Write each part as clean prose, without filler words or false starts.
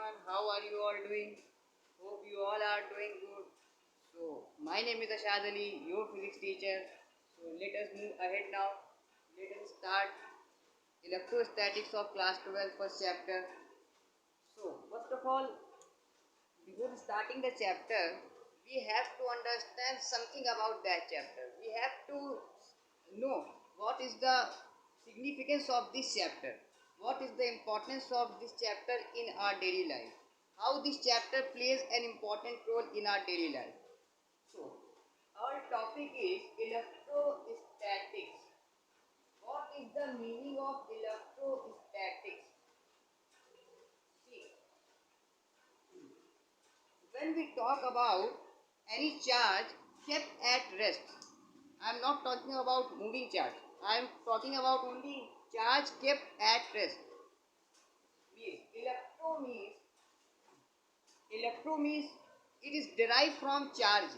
everyone, how are you all doing? Hope you all are doing good. So, my name is Ashad Ali, your physics teacher. So, let us move ahead now. Let us start electrostatics of class 12 first chapter. So, first of all, before starting the chapter, we have to understand something about that chapter. We have to know what is the significance of this chapter, what is the importance of this chapter in our daily life, how this chapter plays an important role in our daily life. So, our topic is electrostatics. What is the meaning of electrostatics? See, when we talk about any charge kept at rest, I am not talking about moving charge. I am talking about only charge kept at rest. Electro means it is derived from charge.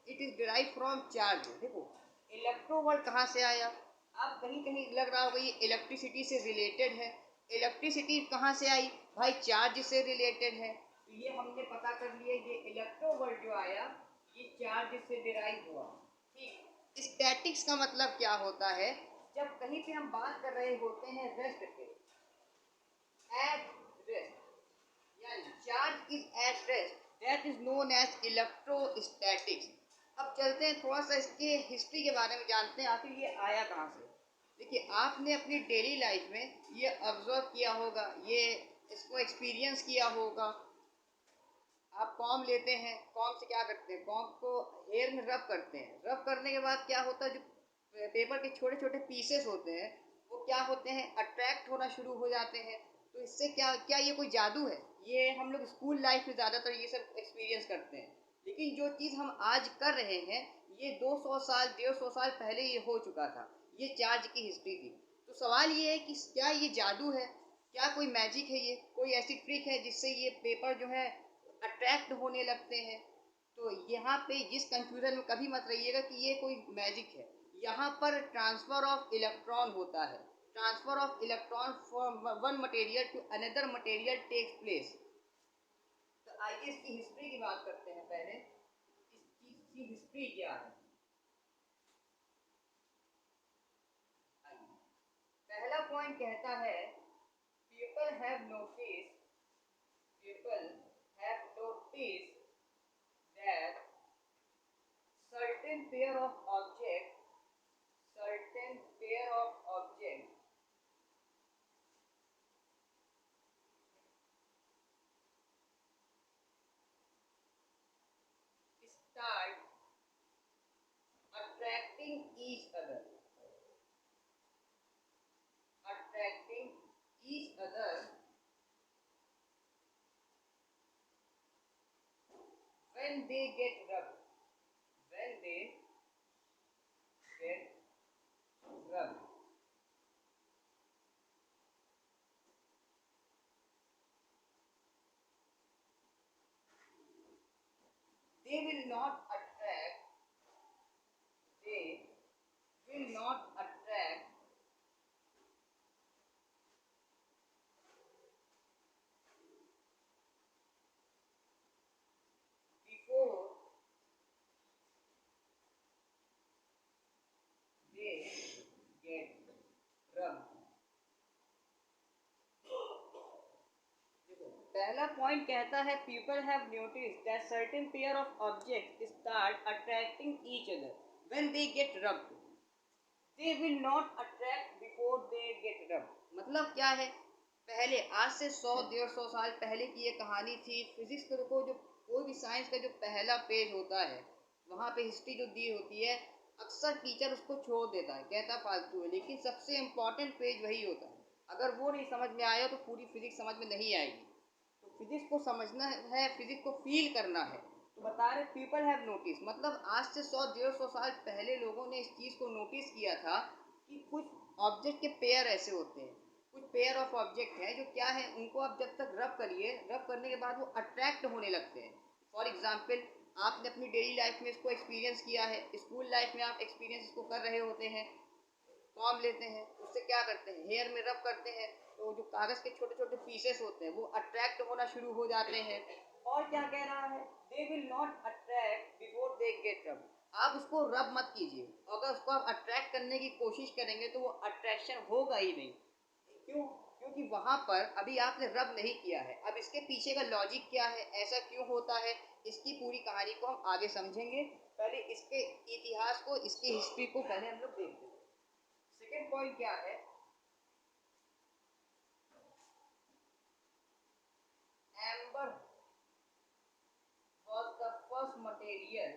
It is derived from charge. देखो electro word कहाँ से आया? आप कहीं कहीं लग रहा होगा ये इलेक्ट्रिसिटी से रिलेटेड है. इलेक्ट्रिसिटी कहाँ से आई? भाई चार्ज से रिलेटेड है. तो ये हमने पता कर लिया. ये इलेक्ट्रो वर्ड जो आया ये चार्ज से डिराइव हुआ. ठीक. स्टैटिक्स का मतलब क्या होता है? जब कहीं पे हम बात कर रहे होते हैं रेस्ट पे, at rest, charge is at rest, that is known as electrostatics. अब चलते हैं थोड़ा सा इसके हिस्ट्री के बारे में जानते हैं आखिर ये आया कहाँ से. देखिए आपने अपनी डेली लाइफ में ये ऑब्जर्व किया होगा, ये इसको एक्सपीरियंस किया होगा. आप कॉम लेते हैं, कॉम से क्या करते हैं? कॉम को हेयर में रब करते हैं. रब करने के बाद क्या होता है? जो पेपर के छोटे छोटे पीसेस होते हैं वो क्या होते हैं? अट्रैक्ट होना शुरू हो जाते हैं. तो इससे क्या क्या ये कोई जादू है? ये हम लोग स्कूल लाइफ में ज़्यादातर ये सब एक्सपीरियंस करते हैं. लेकिन जो चीज़ हम आज कर रहे हैं ये 200 साल 150 साल पहले ये हो चुका था. ये चार्ज की हिस्ट्री थी. तो सवाल ये है कि क्या ये जादू है? क्या कोई मैजिक है? ये कोई ऐसी ट्रिक है जिससे ये पेपर जो है अट्रैक्ट होने लगते हैं? तो यहाँ पे जिस कंफ्यूजन में कभी मत रहिएगा कि ये कोई मैजिक है. यहाँ पर ट्रांसफ़र ऑफ इलेक्ट्रॉन होता है. Transfer of electron from one material to another material takes place. तो आइए इसकी हिस्ट्री की बात करते हैं. पहले इस चीज की हिस्ट्री क्या है? पहला पॉइंट कहता है people have notice that certain pair of objects start attracting each other when they get rubbed. They will not attract before they get rubbed. पहला पॉइंट कहता है people have notice that certain pair of objects start attracting each other when they get rubbed. They will not attract before they get rubbed. मतलब क्या है? पहले आज से 100-150 साल पहले की ये कहानी थी. फिजिक्स को जो कोई भी साइंस का जो पहला पेज होता है वहाँ पे हिस्ट्री जो दी होती है अक्सर टीचर उसको छोड़ देता है, कहता फालतू है. लेकिन सबसे इम्पॉर्टेंट पेज वही होता है. अगर वो नहीं समझ में आया तो पूरी फिजिक्स समझ में नहीं आएगी. फिजिक्स को समझना है, फिजिक्स को फील करना है. तो बता रहे पीपल हैव नोटिस मतलब आज से 100-150 साल पहले लोगों ने इस चीज़ को नोटिस किया था कि कुछ ऑब्जेक्ट के पेयर ऐसे होते हैं, कुछ पेयर ऑफ ऑब्जेक्ट हैं जो क्या है उनको आप जब तक रब करिए, रब करने के बाद वो अट्रैक्ट होने लगते हैं. फॉर एग्जाम्पल आपने अपनी डेली लाइफ में इसको एक्सपीरियंस किया है. स्कूल लाइफ में आप एक्सपीरियंस इसको कर रहे होते हैं. कॉम लेते हैं, उससे क्या करते हैं? हेयर में रब करते हैं. तो जो कागज के छोटे छोटे पीसेस होते हैं वो अट्रैक्ट होना शुरू हो जाते हैं। और क्या कह रहा है, they will not attract before they get रब। आप उसको रब मत कीजिए, अगर उसको आप अट्रैक्ट करने की कोशिश करेंगे तो वो अट्रैक्शन होगा ही नहीं। क्यों? क्योंकि वहां पर अभी आपने रब नहीं किया है। अब इसके पीछे का लॉजिक क्या है, ऐसा क्यों होता है, इसकी पूरी कहानी को हम आगे समझेंगे। पहले इसके इतिहास को, इसकी हिस्ट्री को पहले हम लोग देखते हैं। सेकेंड पॉइंट क्या है, amber was the first material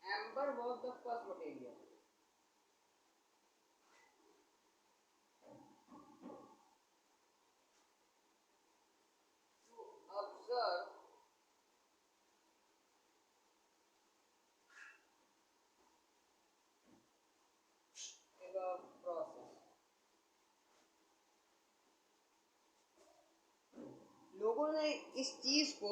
amber was the first material to observe the process। लोगों ने इस चीज को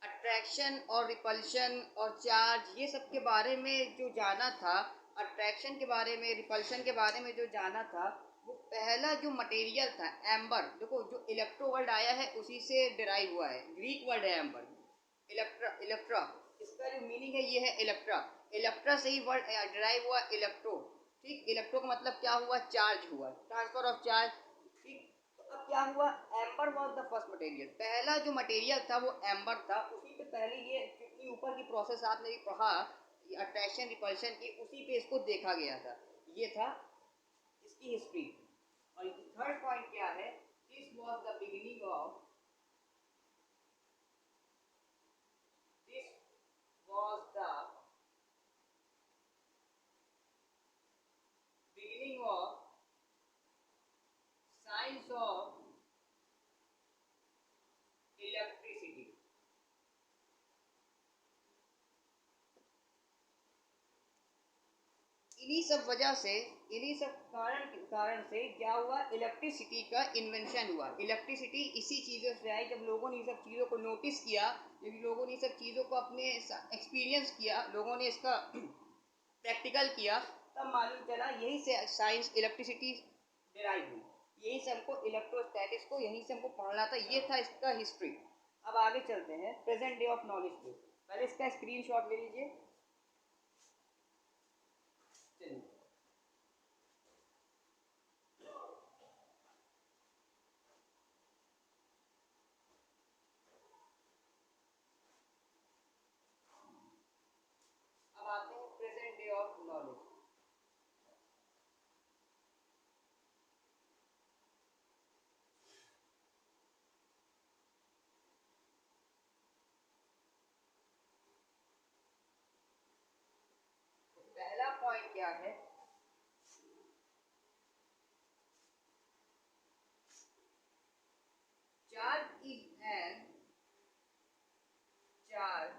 अट्रैक्शन और रिपल्शन और चार्ज ये सब के बारे में जो जाना था, अट्रैक्शन के बारे में, रिपल्शन के बारे में जो जाना था, वो पहला जो मटेरियल था एम्बर। देखो जो इलेक्ट्रो वर्ड आया है उसी से डिराइव हुआ है, ग्रीक वर्ड है एम्बर। इलेक्ट्रा, इलेक्ट्रा इसका जो मीनिंग है ये है इलेक्ट्रा। इलेक्ट्रा से ही वर्ड डिराइव हुआ इलेक्ट्रो। ठीक, इलेक्ट्रो का मतलब क्या हुआ, चार्ज हुआ, ट्रांसफर ऑफ चार्ज। ठीक, तो अब क्या हुआ, amber was the first material. पहला जो मटेरियल था वो एम्बर था। उसी पे पहले ये जितनी ऊपर की प्रोसेस आपने भी पढ़ा, अट्रैक्शन रिपल्शन की, उसी पे इसको देखा गया था। ये था इसकी हिस्ट्री। और थर्ड पॉइंट क्या है, this was the beginning of, this was the beginning of science of electricity. इन्हीं सब वजह से, इन्हीं सब कारण से क्या हुआ, इलेक्ट्रिसिटी का इन्वेंशन हुआ। इलेक्ट्रिसिटी इसी चीज़ों से आई, जब लोगों ने ये सब चीज़ों को नोटिस किया, जब लोगों ने ये सब चीज़ों को अपने एक्सपीरियंस किया, लोगों ने इसका प्रैक्टिकल किया, तब मालूम चला, यही से साइंस इलेक्ट्रिसिटी डिराइव हुई। यही से हमको इलेक्ट्रोस्टैटिक्स को यहीं से हमको पढ़ना था। ये था इसका हिस्ट्री। अब आगे चलते हैं प्रेजेंट डे ऑफ नॉलेज पे। पहले इसका स्क्रीनशॉट ले लीजिए। चलिए, अब आते हैं प्रेजेंट डे ऑफ नॉलेज। पहला पॉइंट क्या है, charge is an, charge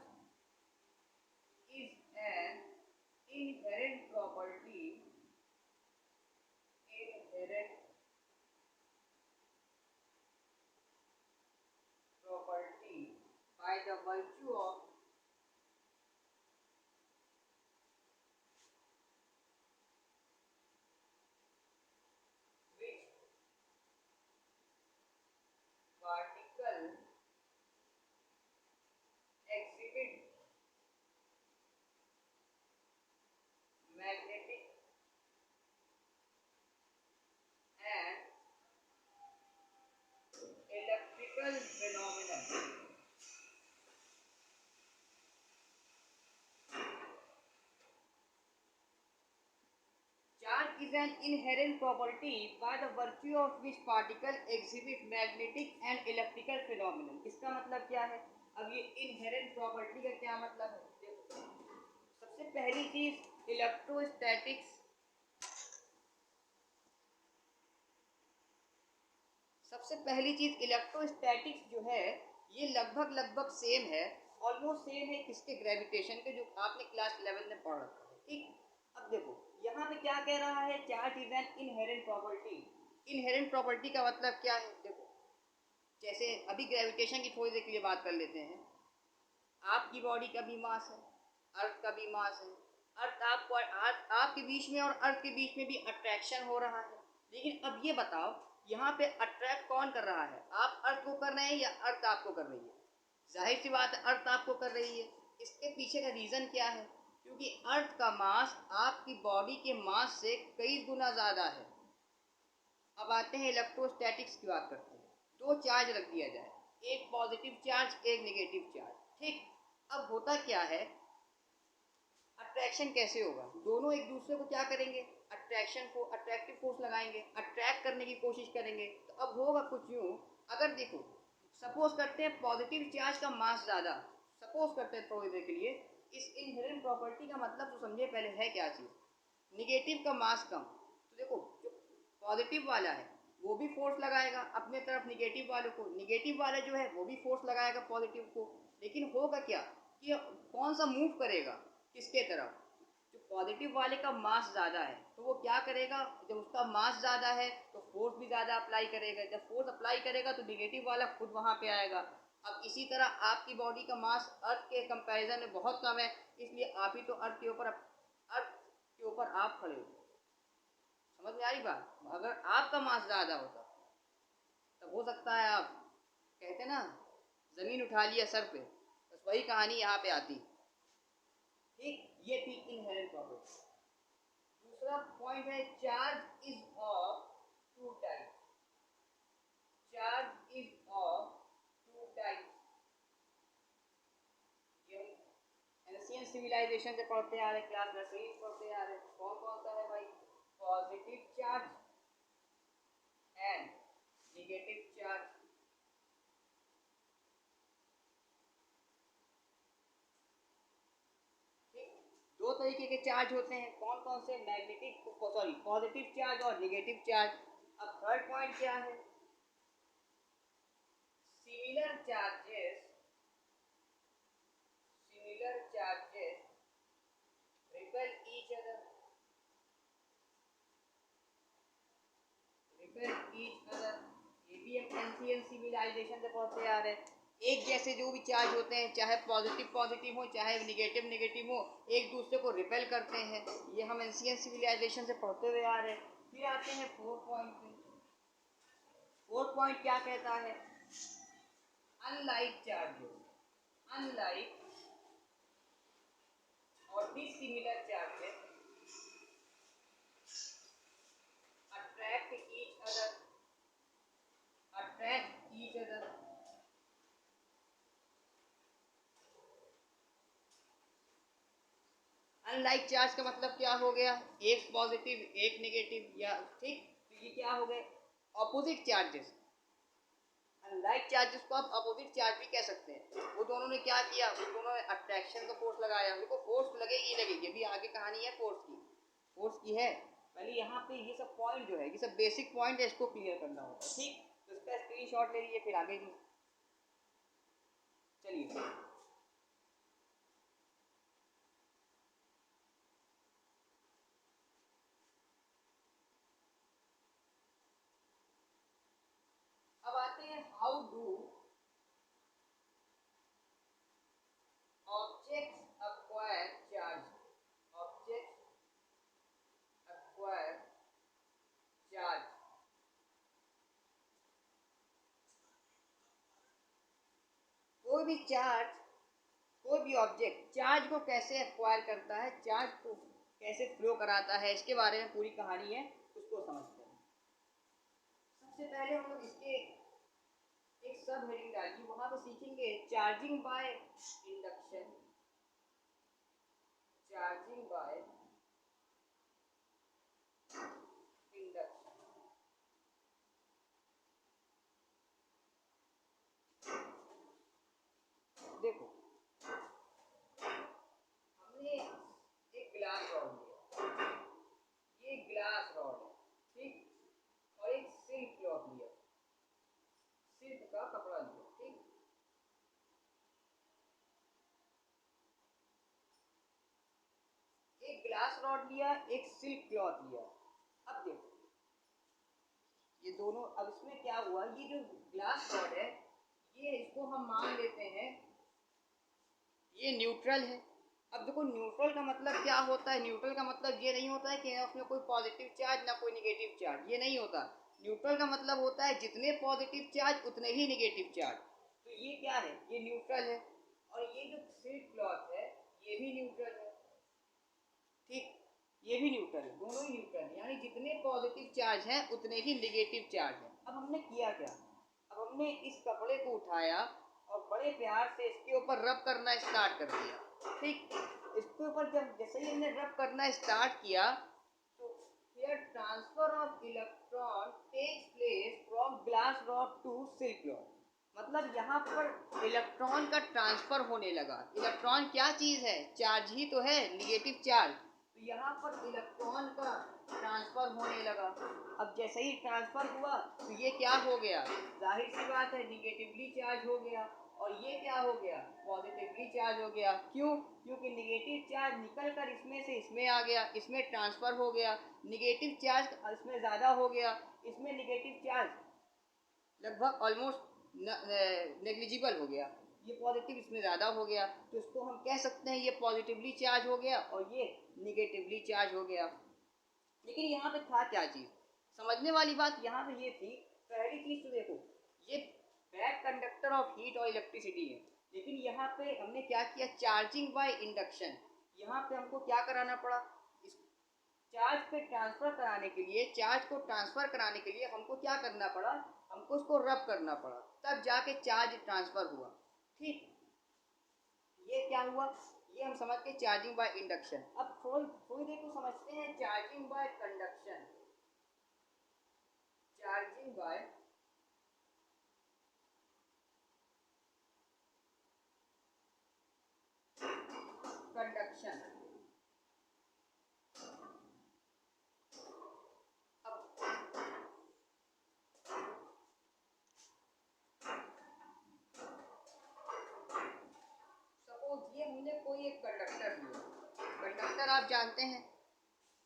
is an inherent property, inherent property by the virtue of which particle exhibit magnetic and electrical phenomenon। Charge is an inherent property by the virtue of which particle exhibit magnetic and electrical phenomenon। इसका मतलब क्या है, अब ये inherent property का क्या मतलब है, देखो सबसे पहली चीज इलेक्ट्रोस्टैटिक्स, सबसे पहली चीज इलेक्ट्रोस्टैटिक्स जो है ये लगभग लगभग सेम है, ऑलमोस्ट सेम है किसके, ग्रेविटेशन के, जो आपने क्लास 11 में पढ़ रखा है। ठीक, अब देखो यहाँ पे क्या कह रहा है, charge is an inherent property. Inherent property का मतलब क्या है, देखो जैसे अभी ग्रेविटेशन की थोड़ी देर के लिए बात कर लेते हैं। आपकी बॉडी का भी मास है, अर्थ का भी मास है, अर्थ आपको आपके बीच में और अर्थ के बीच में भी अट्रैक्शन हो रहा है। लेकिन अब ये बताओ यहाँ पे अट्रैक्ट कौन कर रहा है, आप अर्थ को कर रहे हैं या अर्थ आपको कर रही है? जाहिर सी बात है अर्थ आपको कर रही है। इसके पीछे का रीज़न क्या है? क्योंकि अर्थ का मास आपकी बॉडी के मास से कई गुना ज़्यादा है। अब आते हैं इलेक्ट्रोस्टैटिक्स की बात करते हैं। दो चार्ज रख दिया जाए, एक पॉजिटिव चार्ज एक नेगेटिव चार्ज, ठीक। अब होता क्या है, अट्रैक्शन कैसे होगा? दोनों एक दूसरे को क्या करेंगे, अट्रैक्टिव फोर्स लगाएंगे, अट्रैक्ट करने की कोशिश करेंगे। तो अब होगा कुछ यूँ, अगर देखो सपोज करते हैं पॉजिटिव चार्ज का मास ज़्यादा, सपोज करते हैं थोड़ी देर के लिए, इस इनहेरेंट प्रॉपर्टी का मतलब तो समझे पहले है क्या चीज़, निगेटिव का मास कम। तो देखो जो पॉजिटिव वाला है वो भी फोर्स लगाएगा अपने तरफ निगेटिव वालों को, निगेटिव वाला जो है वो भी फोर्स लगाएगा पॉजिटिव को। लेकिन होगा क्या कि कौन सा मूव करेगा किसके तरफ? जो पॉजिटिव वाले का मास ज़्यादा है तो वो क्या करेगा, जब उसका मास ज़्यादा है तो फोर्स भी ज़्यादा अप्लाई करेगा, जब फोर्स अप्लाई करेगा तो निगेटिव वाला खुद वहाँ पे आएगा। अब इसी तरह आपकी बॉडी का मास अर्थ के कंपैरिजन में बहुत कम है, इसलिए आप ही तो अर्थ के ऊपर आप खड़े हो। समझ में आ रही बात? अगर आपका मास ज़्यादा होता तब हो सकता है आप कहते ना ज़मीन उठा लिया सर पे, बस वही कहानी यहाँ पे आती। ठीक, ये थी इनहेरेंट प्रॉपर्टी। दूसरा पॉइंट है charge is of two types, charge is of two types. ये एशियन सिविलाइजेशन से पढ़ते आ रहे, क्लास नर्सरी पढ़ते आ रहे। कौन कौन सा है भाई? Positive charge and negative charge. दो तरीके के चार्ज होते हैं, कौन कौन से? पॉजिटिव चार्ज और नेगेटिव चार्ज। अब थर्ड पॉइंट क्या है? Similar charges repel each other, ये भी हम एंशिएंट सिविलाइजेशन से पढ़ते आ रहे हैं। एक जैसे जो भी चार्ज होते हैं, चाहे पॉजिटिव हो चाहे नेगेटिव हो, एक दूसरे को रिपेल करते हैं। ये हम एंशिएंट सिविलाइजेशन से पढ़ते हुए आ रहे हैं। फिर आते हैं फोर्थ पॉइंट पे। फोर्थ पॉइंट क्या कहता है? अनलाइक और dissimilar charges attract each other. Unlike charge का मतलब क्या हो गया? एक पॉजिटिव एक नेगेटिव, या ठीक, तो ये क्या हो गए? Opposite charges. अनलाइक चार्जेस को आप अपोजिट चार्ज भी कह सकते हैं। वो दोनों ने क्या किया, वो दोनों ने अट्रैक्शन का फोर्स लगाया। देखो फोर्स लगेगी, अभी आगे कहानी है फोर्स की है। पहले यहाँ पे ये सब पॉइंट जो है, ये सब बेसिक पॉइंट है, इसको क्लियर करना होगा, ठीक। तो इसका स्क्रीनशॉट ले लीजिए, फिर आगे की चलिए। अब आते हैं how do objects acquire charge। कोई भी ऑब्जेक्ट चार्ज को कैसे एक्वायर करता है, चार्ज को कैसे फ्लो कराता है, इसके बारे में पूरी कहानी है, उसको समझते हैं। सबसे पहले हम लोग इसके एक सब हेडिंग डालिए, वहां पे सीखेंगे charging by induction, charging by induction. देखो हमने एक ग्लास रॉड लिया, ये ग्लास रॉड है, ठीक, और एक सिल्क क्लॉथ लिया, सिल्क का कपड़ा लिया, ठीक। एक ग्लास रॉड लिया, एक सिल्क क्लॉथ लिया। अब देखो ये दोनों, अब इसमें क्या हुआ, ये जो ग्लास रॉड है, ये इसको हम मान लेते हैं ये न्यूट्रल है, अब देखो न्यूट्रल का मतलब क्या होता है, न्यूट्रल का मतलब ये नहीं होता है कि उसमें कोई पॉजिटिव चार्ज ना कोई निगेटिव चार्ज, ये नहीं होता। न्यूट्रल का मतलब होता है जितने पॉजिटिव चार्ज उतने ही निगेटिव चार्ज। तो ये क्या है, ये न्यूट्रल है। और ये जो सिल्क क्लॉथ है ये भी न्यूट्रल है, ठीक, ये भी न्यूट्रल है, दोनों ही न्यूट्रल है, यानी जितने पॉजिटिव चार्ज हैं उतने ही निगेटिव चार्ज हैं। अब हमने किया क्या, अब हमने इस कपड़े को उठाया और बड़े प्यार से इसके ऊपर रब करना स्टार्ट कर दिया, ठीक। इसके ऊपर जब जैसे ही हमने रब करना स्टार्ट किया तो here transfer of electron takes place from glass rod to silk rod, मतलब यहाँ पर इलेक्ट्रॉन का ट्रांसफर होने लगा। इलेक्ट्रॉन क्या चीज है, चार्ज ही तो है, निगेटिव चार्ज। तो यहाँ पर इलेक्ट्रॉन का ट्रांसफर होने लगा। अब जैसे ही ट्रांसफर हुआ तो ये क्या हो गया, जाहिर सी बात है निगेटिवली चार्ज हो गया, और ये क्या हो गया, पॉजिटिवली चार्ज हो गया। क्यों, क्योंकि निगेटिव चार्ज निकल कर इसमें से इसमें आ गया, इसमें ट्रांसफर हो गया, निगेटिव चार्ज इसमें ज़्यादा हो गया, इसमें निगेटिव चार्ज लगभग ऑलमोस्ट नेग्लिजिबल हो गया, ये पॉजिटिव इसमें ज़्यादा हो गया, तो इसको हम कह सकते हैं ये पॉजिटिवली चार्ज हो गया और ये निगेटिवली चार्ज हो गया। लेकिन यहाँ पे था क्या चीज़, समझने वाली बात यहाँ पे ये थी, पहली चीज़ तो देखो ये बैक कंडक्टर ऑफ हीट और इलेक्ट्रिसिटी है, लेकिन यहाँ पे हमने क्या किया, चार्जिंग बाय इंडक्शन। यहाँ पे हमको क्या कराना पड़ा, इस चार्ज पे ट्रांसफर कराने के लिए, चार्ज को ट्रांसफर कराने के लिए हमको क्या करना पड़ा, हमको उसको रब करना पड़ा, तब जाके चार्ज ट्रांसफर हुआ, ठीक। ये क्या हुआ, ये हम समझ के चार्जिंग बाय इंडक्शन। अब थोड़ी देर को समझते हैं charging by conduction. Charging by conduction. Suppose ये हमने कोई एक कंडक्टर लिया, कंडक्टर आप जानते हैं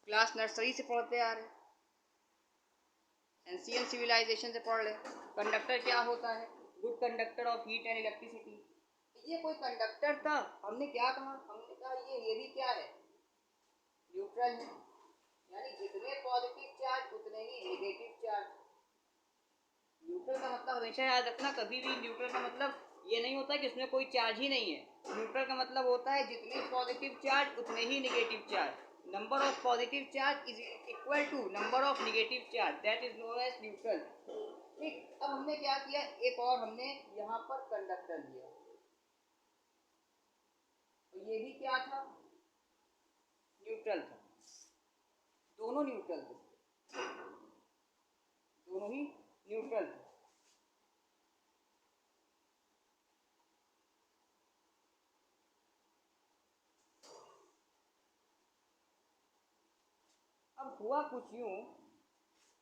क्लास नर्सरी से पढ़ते आ रहे, एंशिएंट सिविलाइजेशन से पढ़ रहे। कंडक्टर क्या होता है, good conductor of heat and electricity. ये कोई कंडक्टर था, हमने क्या कहा, हमने कहा ये भी क्या है, न्यूट्रल है, यानी जितने पॉजिटिव चार्ज उतने ही नेगेटिव चार्ज। न्यूट्रल का मतलब हमेशा याद रखना, कभी भी न्यूट्रल का मतलब ये नहीं होता कि इसमें कोई चार्ज ही नहीं है। न्यूट्रल का मतलब होता है जितने पॉजिटिव चार्ज उतने ही negative charge, number of positive charge is equal to number of negative charge, that is known as neutral, ठीक। अब हमने क्या किया, एक और हमने यहाँ पर कंडक्टर लिया, तो ये भी क्या था, न्यूट्रल था, दोनों न्यूट्रल थे, दोनों ही न्यूट्रल थे। अब हुआ कुछ यूं,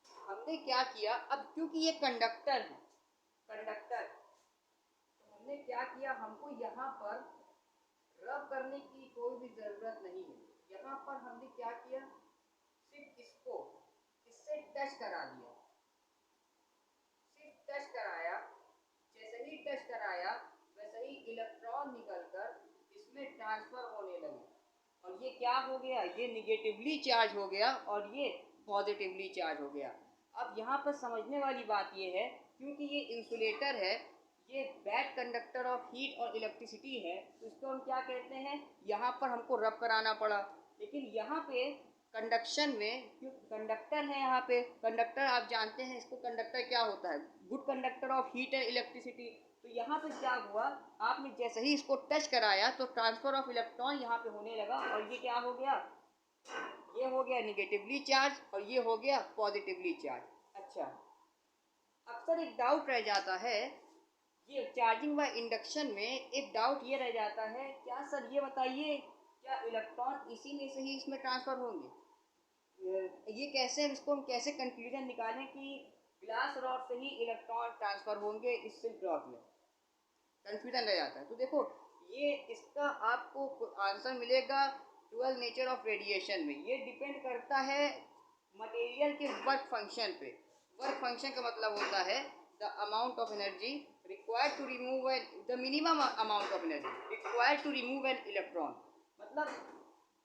हमने क्या किया, अब क्योंकि ये कंडक्टर है, कंडक्टर, तो हमने क्या किया, हमको यहाँ पर रब करने की कोई भी ज़रूरत नहीं है। यहाँ पर हमने क्या किया, सिर्फ इसको इससे टच करा दिया, सिर्फ टच कराया, जैसे ही टच कराया वैसे ही इलेक्ट्रॉन निकलकर इसमें ट्रांसफर होने लगे, और ये क्या हो गया, ये निगेटिवली चार्ज हो गया और ये पॉजिटिवली चार्ज हो गया। अब यहाँ पर समझने वाली बात ये है, क्योंकि ये इंसुलेटर है, ये बैक कंडक्टर ऑफ हीट और इलेक्ट्रिसिटी है, तो इसको हम क्या कहते हैं, यहाँ पर हमको रब कराना पड़ा। लेकिन यहाँ पे कंडक्शन में क्यों, कंडक्टर है यहाँ पे, कंडक्टर आप जानते हैं इसको, कंडक्टर क्या होता है, good conductor of heat and electricity. तो यहाँ पे क्या हुआ, आपने जैसे ही इसको टच कराया तो ट्रांसफर ऑफ इलेक्ट्रॉन यहाँ पे होने लगा, और ये क्या हो गया, ये हो गया निगेटिवली चार्ज और ये हो गया पॉजिटिवली चार्ज। अच्छा, अक्सर एक डाउट रह जाता है, ये चार्जिंग व इंडक्शन में एक डाउट ये रह जाता है, क्या सर ये बताइए क्या इलेक्ट्रॉन इसी में से ही इसमें ट्रांसफर होंगे, ये कैसे, इसको हम कैसे कंक्लूजन निकालें कि ग्लास रॉड से ही इलेक्ट्रॉन ट्रांसफर होंगे इस सिल्क रॉड में, कंफ्यूजन रह जाता है। तो देखो ये इसका आपको आंसर मिलेगा 12 नेचर ऑफ रेडिएशन में। ये डिपेंड करता है मटेरियल के वर्क फंक्शन पे। वर्क फंक्शन का मतलब होता है the amount of energy required to remove the minimum amount of energy required to remove an electron, मतलब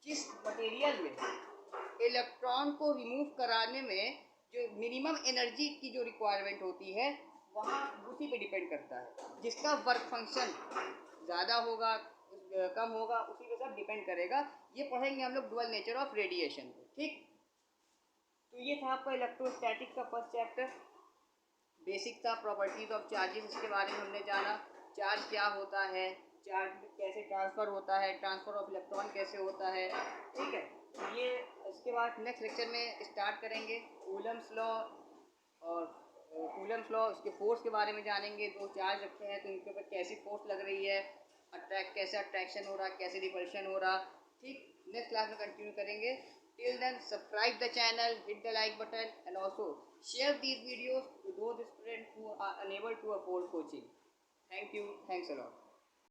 जिस मटेरियल में इलेक्ट्रॉन को रिमूव कराने में जो मिनिमम एनर्जी की जो रिक्वायरमेंट होती है वहाँ उसी पे डिपेंड करता है। जिसका वर्क फंक्शन ज़्यादा होगा कम होगा उसी पे सब डिपेंड करेगा। ये पढ़ेंगे हम लोग डुअल नेचर ऑफ रेडिएशन को। ठीक, तो ये था आपका इलेक्ट्रोस्टैटिक का फर्स्ट चैप्टर। बेसिक था प्रॉपर्टीज ऑफ चार्जेस, इसके बारे में हमने जाना। चार्ज क्या होता है, चार्ज कैसे ट्रांसफ़र होता है, ट्रांसफ़र ऑफ इलेक्ट्रॉन कैसे होता है। ठीक है, ये इसके बाद नेक्स्ट लेक्चर में स्टार्ट करेंगे कूलम्स लॉ और कूलम्स लॉ, उसके फोर्स के बारे में जानेंगे। दो चार्ज रखे हैं तो उनके ऊपर कैसी फोर्स लग रही है, कैसा अट्रैक्शन हो रहा, कैसे रिपल्शन हो रहा। ठीक, नेक्स्ट क्लास में कंटिन्यू करेंगे। Till then, subscribe the channel, hit the like button, and also share these videos to those students who are unable to afford coaching. Thank you. Thanks a lot.